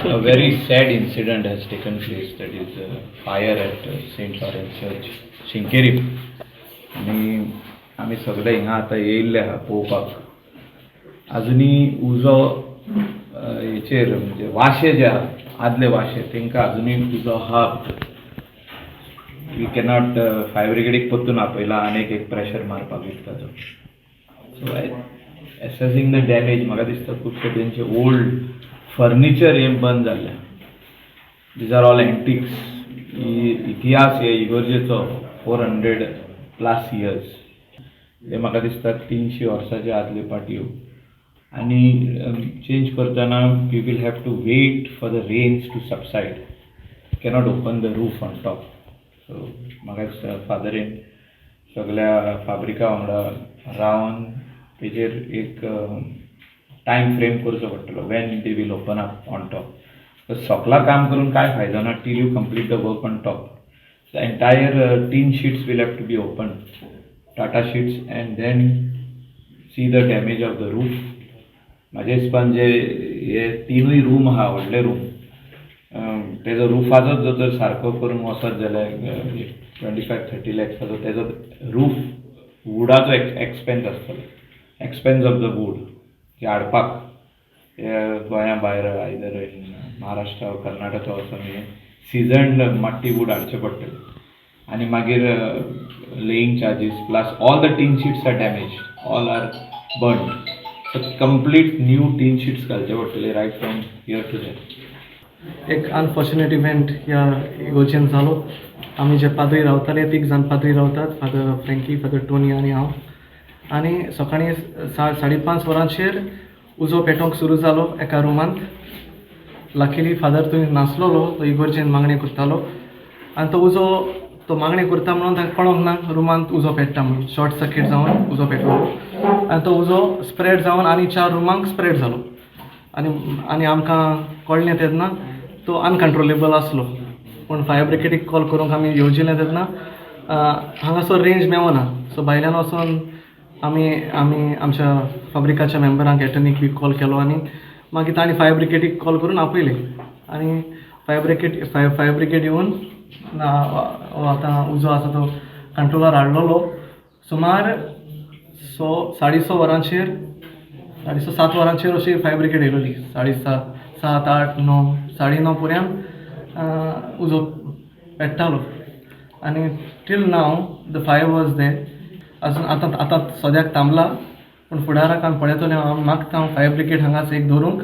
A very sad incident has taken place, that is a fire at St. Lawrence Church, Shinkeri. आणि आम्ही सगळे हिंगा आता येयल्ले आहा पळोवपाक. अजुनी उजो हेचेर म्हणजे वाशे जे आहा आदले वाशे तेंकां अजुनी उजो आहा. वी कॅनॉट फायर ब्रिगेडीक परतून आपयला आनीक एक प्रेशर मारपाक दिसता. सो एसेसिंग द डॅमेज म्हाका दिसता खुबशे तेंचे ओल्ड फर्निचर हे बंद जाल्ले. These are all antiques. इतिहास हे इगर्जेचो 400+ इयर्स. हे म्हाका दिसता 300 वर्सांचे आदले पाटयो. आनी चेंज करतना we will have to wait for the rains to subside. Cannot open the roof on top. So म्हाका दिसता फादरीन सगळ्या फाब्रिका वांगडा रावन तेजेर एक टायम फ्रेम करचो पडटलो when they will open up on top. सोकला काम करून काय फायदो ना till you complete the work on top. The entire tin sheets will have to be open, Tata sheets, and then see the damage of the roof. म्हाज्या हिसपान जे हे 3 रूम आहा व्हडले रूम, तेजो रुफाचो जर सारको करून वचत जाल्यार 25-30 लॅक्साचो तेजो रूफ वुडाचो एक्सपेन्स आसतलो. एक्सपेन्स ऑफ द वूड जे हाडपाक गोंया भायर आयदर महाराष्ट्रा वा कर्नाटका वचून हे सिजन्ड माट्टी वूड हाडचें पडटलें. आनी मागीर laying charges plus all the tin sheets are damage, all are burn. So complete new tin sheets घालचे पडटले right from here to there. एक अनफॉर्च्युनेट इव्हेंट ह्या इगोर्जेन जालो. आमी जे पाद्री रावताले 3 जाण पाद्री रावतात, फादर फ्रँकी, फादर टोनी आनी हांव. आनी सकाळीं 5:30 वरांचेर उजो पेटोवंक सुरू जालो एका रुमांत. लकीली फादर थंय नासलोलो, तो इगोर्जेन मागणी करतालो. आनी तो मागणी करता म्हणून ताका कळोंक ना रुमांत उजो पेट्टा म्हणून. शॉर्ट सर्किट जावन उजो पेटलो आनी तो उजो स्प्रेड जावन आनी 4 रुमांक स्प्रेड जालो. आनी आमकां कळ्ळें तेन्ना तो अनकंट्रोलेबल आसलो. पूण फायर ब्रिगेडीक कॉल करूंक आमी येवजिल्लें तेन्ना हांगासर रेंज मेळना. सो भायल्यान वचून आमी आमच्या फाब्रिकाच्या मेंबरांक एटर्नीक बी कॉल केलो आनी मागीर तांणी फायर ब्रिगेडीक कॉल करून आपयलें. आनी फायर ब्रिगेड येवन आतां उजो आसा तो कंट्रोलार हाडलोलो. सुमार 6:30 वरांचेर 7 वरांचेर अशी फायर ब्रिगेड येयलोली. 7:30, 8, 9, 9:30 पर्यंत उजो पेट्टालो. आनी till now the fire was there. अजून आतां सद्याक थांबला, पूण फुडाराक आमी पळयतले. हांव मागता फायर ब्रिगेड हांगाच एक दवरूंक